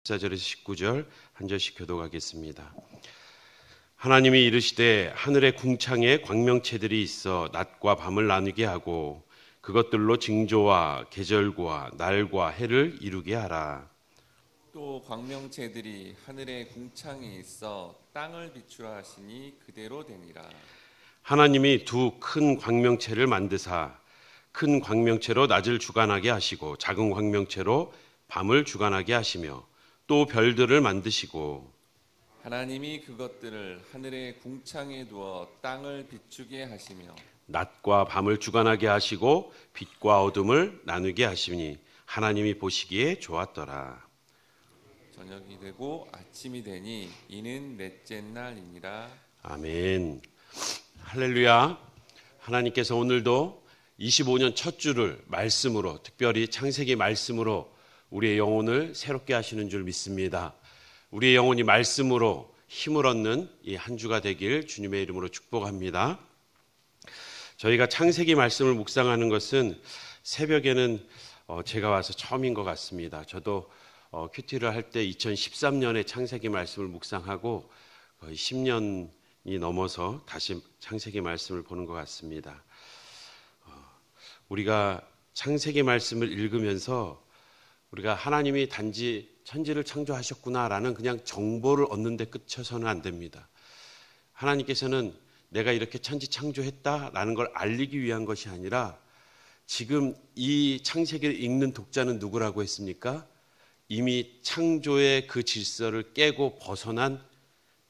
14절에서 19절 한 절씩 교독하겠습니다. 하나님이 이르시되 하늘의 궁창에 광명체들이 있어 낮과 밤을 나누게 하고 그것들로 징조와 계절과 날과 해를 이루게 하라. 또 광명체들이 하늘의 궁창에 있어 땅을 비추라 하시니 그대로 되니라. 하나님이 두 큰 광명체를 만드사 큰 광명체로 낮을 주관하게 하시고 작은 광명체로 밤을 주관하게 하시며 또 별들을 만드시고 하나님이 그것들을 하늘의 궁창에 두어 땅을 비추게 하시며 낮과 밤을 주관하게 하시고 빛과 어둠을 나누게 하시니 하나님이 보시기에 좋았더라. 저녁이 되고 아침이 되니 이는 넷째 날이니라. 아멘. 할렐루야. 하나님께서 오늘도 25년 첫 주를 말씀으로, 특별히 창세기 말씀으로 우리의 영혼을 새롭게 하시는 줄 믿습니다. 우리의 영혼이 말씀으로 힘을 얻는 이 한 주가 되길 주님의 이름으로 축복합니다. 저희가 창세기 말씀을 묵상하는 것은 새벽에는 제가 와서 처음인 것 같습니다. 저도 큐티를 할 때 2013년에 창세기 말씀을 묵상하고 거의 10년이 넘어서 다시 창세기 말씀을 보는 것 같습니다. 우리가 창세기 말씀을 읽으면서 우리가 하나님이 단지 천지를 창조하셨구나라는 그냥 정보를 얻는 데 그쳐서는 안 됩니다. 하나님께서는 내가 이렇게 천지 창조했다라는 걸 알리기 위한 것이 아니라 지금 이 창세기를 읽는 독자는 누구라고 했습니까? 이미 창조의 그 질서를 깨고 벗어난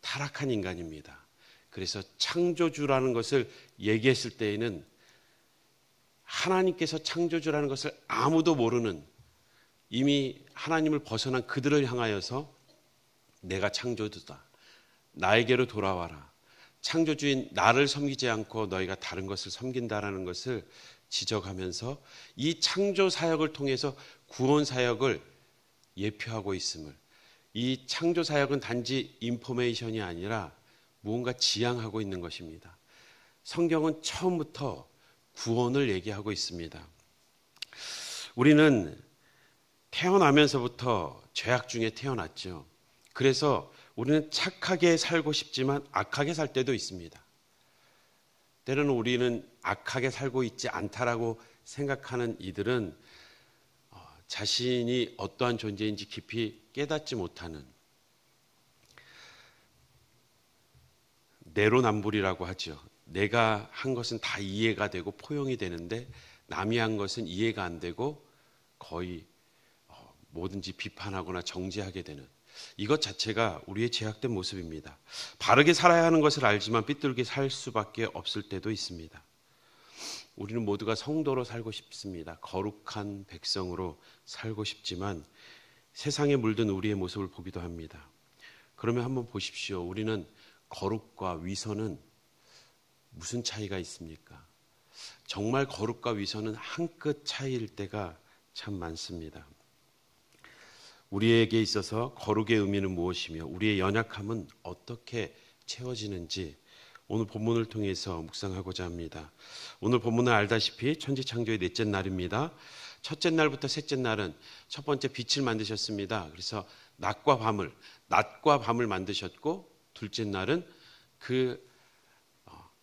타락한 인간입니다. 그래서 창조주라는 것을 얘기했을 때에는 하나님께서 창조주라는 것을 아무도 모르는 이미 하나님을 벗어난 그들을 향하여서 내가 창조주다. 나에게로 돌아와라. 창조주인 나를 섬기지 않고 너희가 다른 것을 섬긴다라는 것을 지적하면서 이 창조 사역을 통해서 구원 사역을 예표하고 있음을, 이 창조 사역은 단지 인포메이션이 아니라 무언가 지향하고 있는 것입니다. 성경은 처음부터 구원을 얘기하고 있습니다. 우리는 태어나면서부터 죄악 중에 태어났죠. 그래서 우리는 착하게 살고 싶지만 악하게 살 때도 있습니다. 때로는 우리는 악하게 살고 있지 않다라고 생각하는 이들은 자신이 어떠한 존재인지 깊이 깨닫지 못하는 내로남불이라고 하죠. 내가 한 것은 다 이해가 되고 포용이 되는데 남이 한 것은 이해가 안 되고 거의 뭐든지 비판하거나 정죄하게 되는 이것 자체가 우리의 죄악된 모습입니다. 바르게 살아야 하는 것을 알지만 삐뚤게 살 수밖에 없을 때도 있습니다. 우리는 모두가 성도로 살고 싶습니다. 거룩한 백성으로 살고 싶지만 세상에 물든 우리의 모습을 보기도 합니다. 그러면 한번 보십시오. 우리는 거룩과 위선은 무슨 차이가 있습니까? 정말 거룩과 위선은 한 끗 차이일 때가 참 많습니다. 우리에게 있어서 거룩의 의미는 무엇이며 우리의 연약함은 어떻게 채워지는지 오늘 본문을 통해서 묵상하고자 합니다. 오늘 본문은 알다시피 천지창조의 넷째 날입니다. 첫째 날부터 셋째 날은 첫 번째 빛을 만드셨습니다. 그래서 낮과 밤을 만드셨고 둘째 날은 그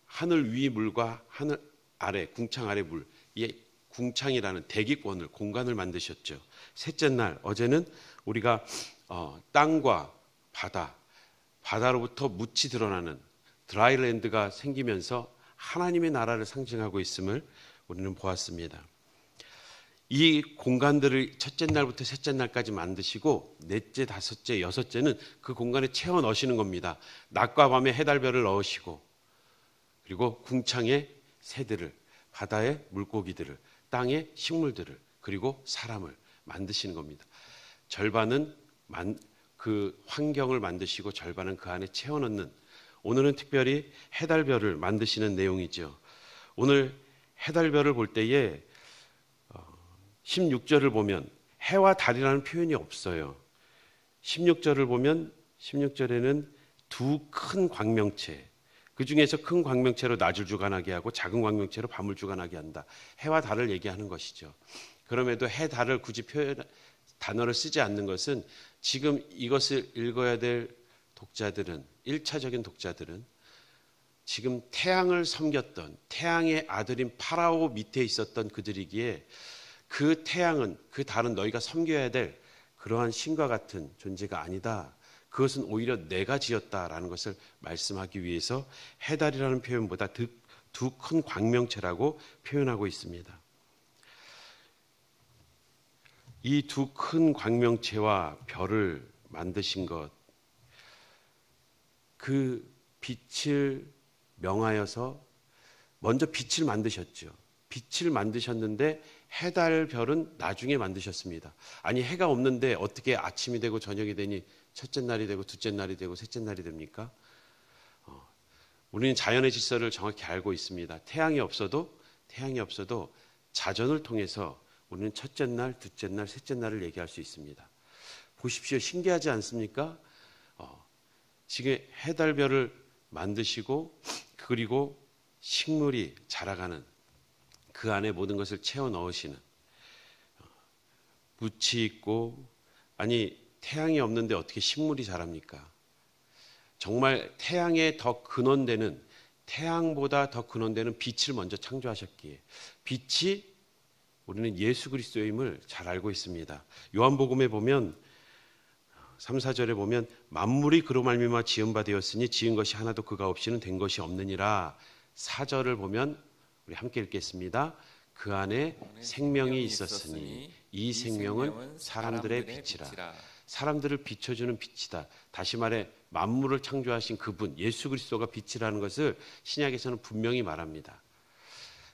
하늘 위 물과 하늘 아래 궁창 아래 물, 이 궁창이라는 대기권을 공간을 만드셨죠. 셋째 날 어제는 우리가 땅과 바다로부터 묻이 드러나는 드라이랜드가 생기면서 하나님의 나라를 상징하고 있음을 우리는 보았습니다. 이 공간들을 첫째 날부터 셋째 날까지 만드시고 넷째, 다섯째, 여섯째는 그 공간에 채워 넣으시는 겁니다. 낮과 밤에 해달별을 넣으시고 그리고 궁창에 새들을, 바다에 물고기들을, 땅에 식물들을, 그리고 사람을 만드시는 겁니다. 절반은 그 환경을 만드시고 절반은 그 안에 채워 넣는, 오늘은 특별히 해달별을 만드시는 내용이죠. 오늘 해달별을 볼 때에 16절을 보면 해와 달이라는 표현이 없어요. 16절을 보면 16절에는 두 큰 광명체, 그 중에서 큰 광명체로 낮을 주관하게 하고 작은 광명체로 밤을 주관하게 한다. 해와 달을 얘기하는 것이죠. 그럼에도 해, 달을 굳이 단어를 쓰지 않는 것은 지금 이것을 읽어야 될 독자들은, 1차적인 독자들은 지금 태양을 섬겼던 태양의 아들인 파라오 밑에 있었던 그들이기에 그 태양은, 그 달은 너희가 섬겨야 될 그러한 신과 같은 존재가 아니다. 그것은 오히려 내가 지었다라는 것을 말씀하기 위해서 해달이라는 표현보다 두 큰 광명체라고 표현하고 있습니다. 이 두 큰 광명체와 별을 만드신 것, 그 빛을 명하여서 먼저 빛을 만드셨죠. 빛을 만드셨는데 해달, 별은 나중에 만드셨습니다. 아니, 해가 없는데 어떻게 아침이 되고 저녁이 되니 첫째 날이 되고 둘째 날이 되고 셋째 날이 됩니까? 우리는 자연의 질서를 정확히 알고 있습니다. 태양이 없어도 자전을 통해서 우리는 첫째 날, 둘째 날, 셋째 날을 얘기할 수 있습니다. 보십시오. 신기하지 않습니까? 지금 해달, 별을 만드시고 그리고 식물이 자라가는, 그 안에 모든 것을 채워 넣으시는, 묻이 있고, 아니 태양이 없는데 어떻게 식물이 자랍니까? 정말 태양의 더 근원되는, 태양보다 더 근원되는 빛을 먼저 창조하셨기에, 빛이 우리는 예수 그리스도임을 잘 알고 있습니다. 요한복음에 보면 3, 4절에 보면 만물이 그로 말미암아 지은 바 되었으니 지은 것이 하나도 그가 없이는 된 것이 없느니라. 4절을 보면 우리 함께 읽겠습니다. 그 안에 생명이 있었으니 이 생명은 사람들의 빛이라. 사람들을 비춰주는 빛이다. 다시 말해 만물을 창조하신 그분 예수 그리스도가 빛이라는 것을 신약에서는 분명히 말합니다.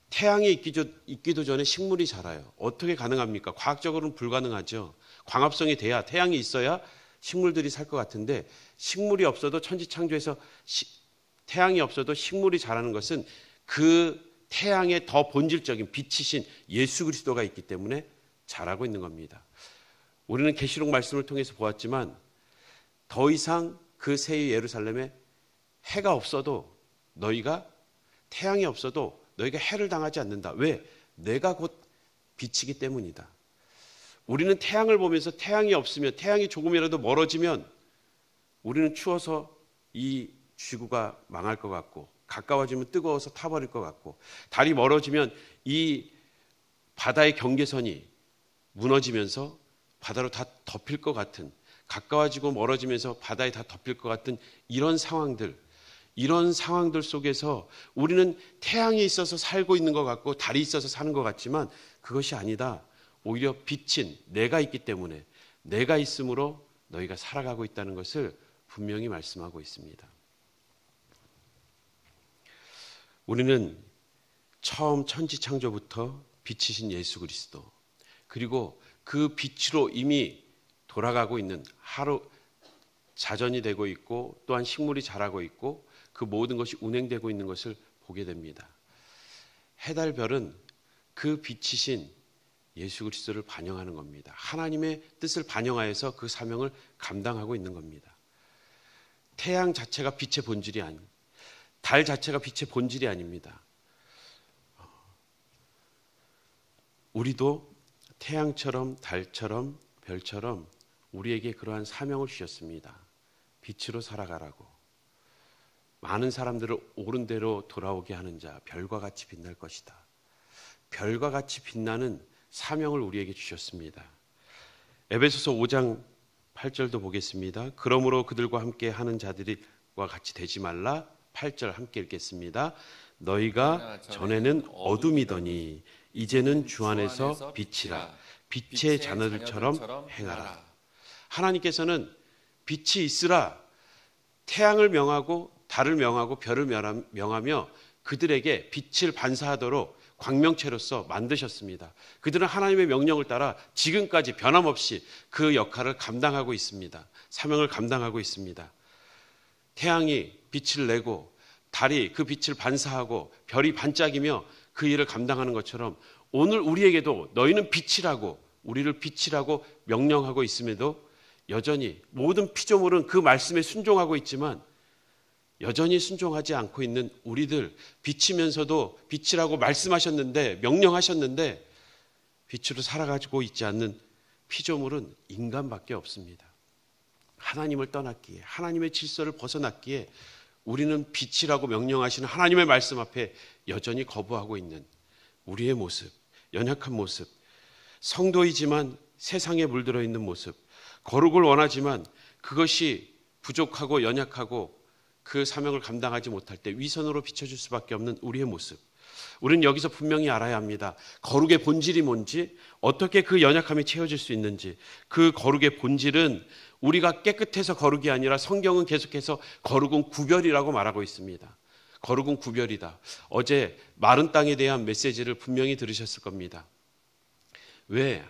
태양이 있기도 전에 식물이 자라요. 어떻게 가능합니까? 과학적으로는 불가능하죠. 광합성이 돼야, 태양이 있어야 식물들이 살 것 같은데, 식물이 없어도, 천지창조에서 태양이 없어도 식물이 자라는 것은 그 태양의 더 본질적인 빛이신 예수 그리스도가 있기 때문에 자라고 있는 겁니다. 우리는 계시록 말씀을 통해서 보았지만 더 이상 그 새 예루살렘에 해가 없어도, 너희가 태양이 없어도 너희가 해를 당하지 않는다. 왜? 내가 곧 빛이기 때문이다. 우리는 태양을 보면서 태양이 없으면, 태양이 조금이라도 멀어지면 우리는 추워서 이 지구가 망할 것 같고, 가까워지면 뜨거워서 타버릴 것 같고, 달이 멀어지면 이 바다의 경계선이 무너지면서 바다로 다 덮일 것 같은, 가까워지고 멀어지면서 바다에 다 덮일 것 같은 이런 상황들 속에서 우리는 태양이 있어서 살고 있는 것 같고 달이 있어서 사는 것 같지만 그것이 아니다. 오히려 빛인 내가 있기 때문에, 내가 있으므로 너희가 살아가고 있다는 것을 분명히 말씀하고 있습니다. 우리는 처음 천지창조부터 빛이신 예수 그리스도, 그리고 그 빛으로 이미 돌아가고 있는, 하루 자전이 되고 있고 또한 식물이 자라고 있고 그 모든 것이 운행되고 있는 것을 보게 됩니다. 해달, 별은 그 빛이신 예수 그리스도를 반영하는 겁니다. 하나님의 뜻을 반영하여서 그 사명을 감당하고 있는 겁니다. 태양 자체가 빛의 본질이 아닙니다. 달 자체가 빛의 본질이 아닙니다. 우리도 태양처럼 달처럼 별처럼 우리에게 그러한 사명을 주셨습니다. 빛으로 살아가라고. 많은 사람들을 옳은 대로 돌아오게 하는 자, 별과 같이 빛날 것이다. 별과 같이 빛나는 사명을 우리에게 주셨습니다. 에베소서 5장 8절도 보겠습니다. 그러므로 그들과 함께 하는 자들과 같이 되지 말라. 8절 함께 읽겠습니다. 너희가 전에는 어둠이더니 이제는 주 안에서 빛이라. 빛의 자녀들처럼 행하라. 하나님께서는 빛이 있으라, 태양을 명하고 달을 명하고 별을 명하며 그들에게 빛을 반사하도록 광명체로서 만드셨습니다. 그들은 하나님의 명령을 따라 지금까지 변함없이 그 역할을 감당하고 있습니다. 사명을 감당하고 있습니다. 태양이 빛을 내고 달이 그 빛을 반사하고 별이 반짝이며 그 일을 감당하는 것처럼 오늘 우리에게도 너희는 빛이라고, 우리를 빛이라고 명령하고 있음에도 여전히 모든 피조물은 그 말씀에 순종하고 있지만 여전히 순종하지 않고 있는 우리들, 빛이면서도 빛이라고 말씀하셨는데, 명령하셨는데 빛으로 살아가지고 있지 않는 피조물은 인간밖에 없습니다. 하나님을 떠났기에, 하나님의 질서를 벗어났기에 우리는 빛이라고 명령하시는 하나님의 말씀 앞에 여전히 거부하고 있는 우리의 모습, 연약한 모습, 성도이지만 세상에 물들어 있는 모습, 거룩을 원하지만 그것이 부족하고 연약하고 그 사명을 감당하지 못할 때 위선으로 비춰줄 수밖에 없는 우리의 모습. 우리는 여기서 분명히 알아야 합니다. 거룩의 본질이 뭔지, 어떻게 그 연약함이 채워질 수 있는지. 그 거룩의 본질은 우리가 깨끗해서 거룩이 아니라 성경은 계속해서 거룩은 구별이라고 말하고 있습니다. 거룩은 구별이다. 어제 마른 땅에 대한 메시지를 분명히 들으셨을 겁니다. 왜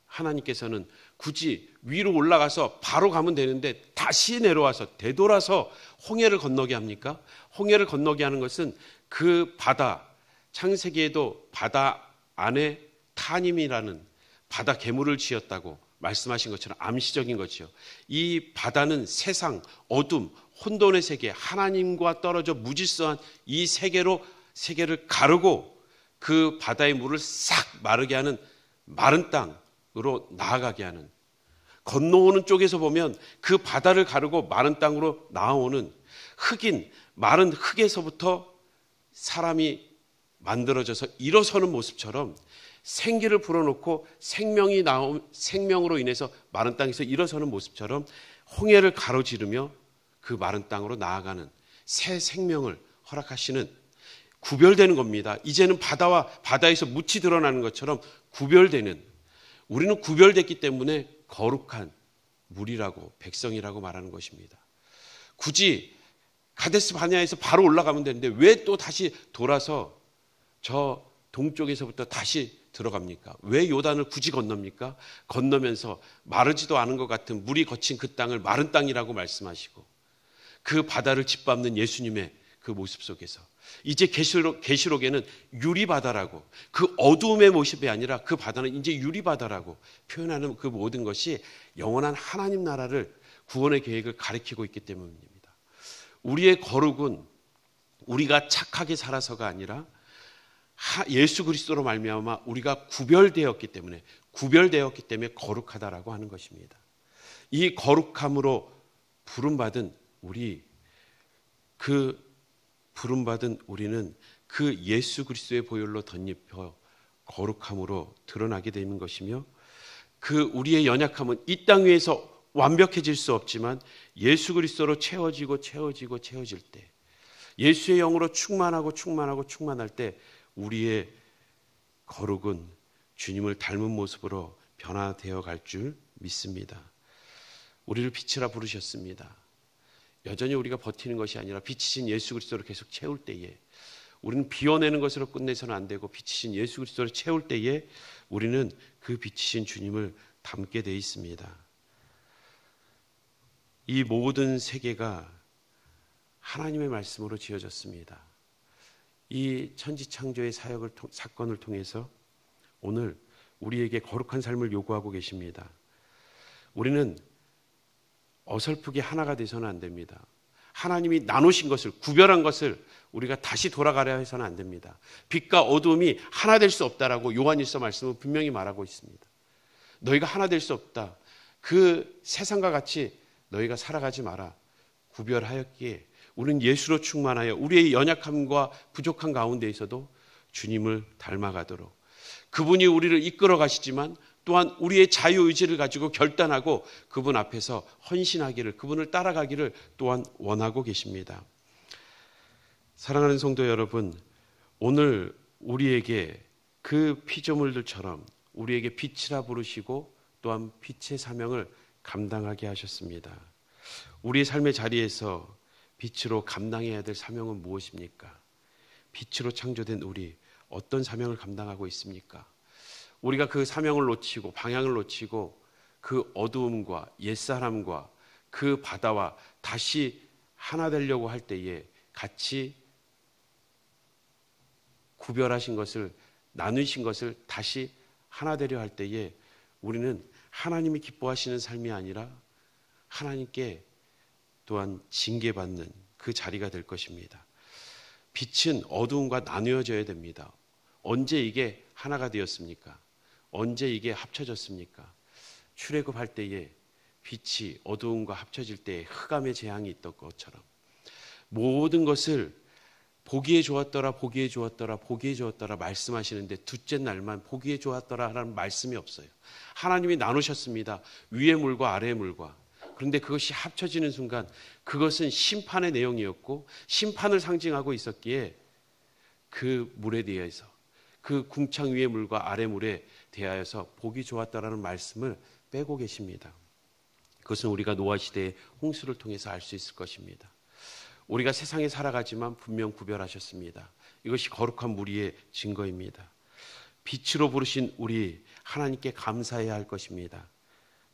하나님께서는 굳이 위로 올라가서 바로 가면 되는데 다시 내려와서 되돌아서 홍해를 건너게 합니까? 홍해를 건너게 하는 것은 그 바다, 창세기에도 바다 안에 타님이라는 바다 괴물을 지었다고 말씀하신 것처럼 암시적인 거죠. 이 바다는 세상, 어둠, 혼돈의 세계, 하나님과 떨어져 무질서한 이 세계를 가르고 그 바다의 물을 싹 마르게 하는 마른 땅으로 나아가게 하는, 건너오는 쪽에서 보면 그 바다를 가르고 마른 땅으로 나아오는 흙인 마른 흙에서부터 사람이 만들어져서 일어서는 모습처럼 생기를 불어넣고 생명으로 인해서 마른 땅에서 일어서는 모습처럼 홍해를 가로지르며 그 마른 땅으로 나아가는 새 생명을 허락하시는, 구별되는 겁니다. 이제는 바다와 바다에서 묻히 드러나는 것처럼 구별되는, 우리는 구별됐기 때문에 거룩한 무리라고, 백성이라고 말하는 것입니다. 굳이 가데스 바네아에서 바로 올라가면 되는데 왜 또 다시 돌아서 저 동쪽에서부터 다시 들어갑니까? 왜 요단을 굳이 건넙니까? 건너면서 마르지도 않은 것 같은 물이 거친 그 땅을 마른 땅이라고 말씀하시고 그 바다를 짓밟는 예수님의 그 모습 속에서 이제 계시록에는 유리바다라고, 그 어두움의 모습이 아니라 그 바다는 이제 유리바다라고 표현하는 그 모든 것이 영원한 하나님 나라를, 구원의 계획을 가리키고 있기 때문입니다. 우리의 거룩은 우리가 착하게 살아서가 아니라 예수 그리스도로 말미암아 우리가 구별되었기 때문에 거룩하다라고 하는 것입니다. 이 거룩함으로 부름받은 우리는 그 예수 그리스도의 보혈로 덧입혀 거룩함으로 드러나게 되는 것이며, 그 우리의 연약함은 이 땅 위에서 완벽해질 수 없지만 예수 그리스도로 채워질 때, 예수의 영으로 충만할 때 우리의 거룩은 주님을 닮은 모습으로 변화되어 갈 줄 믿습니다. 우리를 빛이라 부르셨습니다. 여전히 우리가 버티는 것이 아니라 빛이신 예수 그리스도를 계속 채울 때에, 우리는 비워내는 것으로 끝내서는 안 되고 빛이신 예수 그리스도를 채울 때에 우리는 그 빛이신 주님을 닮게 돼 있습니다. 이 모든 세계가 하나님의 말씀으로 지어졌습니다. 이 천지창조의 사건을 통해서 오늘 우리에게 거룩한 삶을 요구하고 계십니다. 우리는 어설프게 하나가 돼서는 안 됩니다. 하나님이 나누신 것을, 구별한 것을 우리가 다시 돌아가려 해서는 안 됩니다. 빛과 어두움이 하나 될 수 없다라고 요한일서 말씀은 분명히 말하고 있습니다. 너희가 하나 될 수 없다. 그 세상과 같이 너희가 살아가지 마라. 구별하였기에 우리는 예수로 충만하여 우리의 연약함과 부족한 가운데 있어도 주님을 닮아가도록, 그분이 우리를 이끌어 가시지만 또한 우리의 자유의지를 가지고 결단하고 그분 앞에서 헌신하기를, 그분을 따라가기를 또한 원하고 계십니다. 사랑하는 성도 여러분, 오늘 우리에게 그 피조물들처럼 우리에게 빛이라 부르시고 또한 빛의 사명을 감당하게 하셨습니다. 우리의 삶의 자리에서 빛으로 감당해야 될 사명은 무엇입니까? 빛으로 창조된 우리, 어떤 사명을 감당하고 있습니까? 우리가 그 사명을 놓치고 방향을 놓치고 그 어두움과 옛사람과 그 바다와 다시 하나 되려고 할 때에, 같이 구별하신 것을, 나누신 것을 다시 하나 되려 할 때에 우리는 하나님이 기뻐하시는 삶이 아니라 하나님께 또한 징계받는 그 자리가 될 것입니다. 빛은 어두움과 나누어져야 됩니다. 언제 이게 하나가 되었습니까? 언제 이게 합쳐졌습니까? 출애굽할 때에 빛이 어두움과 합쳐질 때 흑암의 재앙이 있던 것처럼 모든 것을 보기에 좋았더라, 보기에 좋았더라, 보기에 좋았더라 말씀하시는데 둘째 날만 보기에 좋았더라 라는 말씀이 없어요. 하나님이 나누셨습니다. 위의 물과 아래의 물과. 그런데 그것이 합쳐지는 순간 그것은 심판의 내용이었고 심판을 상징하고 있었기에 그 물에 대해서 그 궁창 위의 물과 아래 물에 대하여서 보기 좋았다라는 말씀을 빼고 계십니다. 그것은 우리가 노아 시대의 홍수를 통해서 알 수 있을 것입니다. 우리가 세상에 살아가지만 분명 구별하셨습니다. 이것이 거룩한 무리의 증거입니다. 빛으로 부르신 우리 하나님께 감사해야 할 것입니다.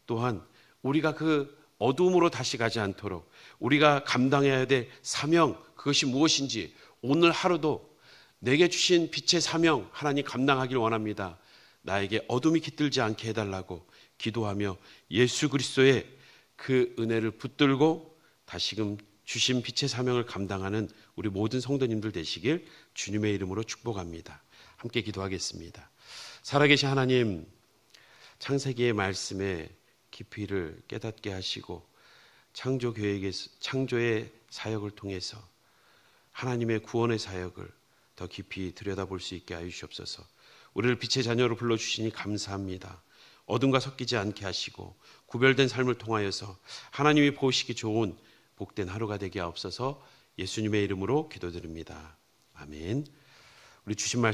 또한 우리가 그 어두움으로 다시 가지 않도록 우리가 감당해야 될 사명, 그것이 무엇인지 오늘 하루도 내게 주신 빛의 사명 하나님 감당하길 원합니다. 나에게 어둠이 깃들지 않게 해달라고 기도하며 예수 그리스도의 그 은혜를 붙들고 다시금 주신 빛의 사명을 감당하는 우리 모든 성도님들 되시길 주님의 이름으로 축복합니다. 함께 기도하겠습니다. 살아계신 하나님, 창세기의 말씀에 깊이를 깨닫게 하시고 창조 계획에서 창조의 사역을 통해서 하나님의 구원의 사역을 더 깊이 들여다볼 수 있게 하여 주시옵소서. 우리를 빛의 자녀로 불러주시니 감사합니다. 어둠과 섞이지 않게 하시고 구별된 삶을 통하여서 하나님이 보시기 좋은 복된 하루가 되게 하옵소서. 예수님의 이름으로 기도드립니다. 아멘. 우리 주신 말씀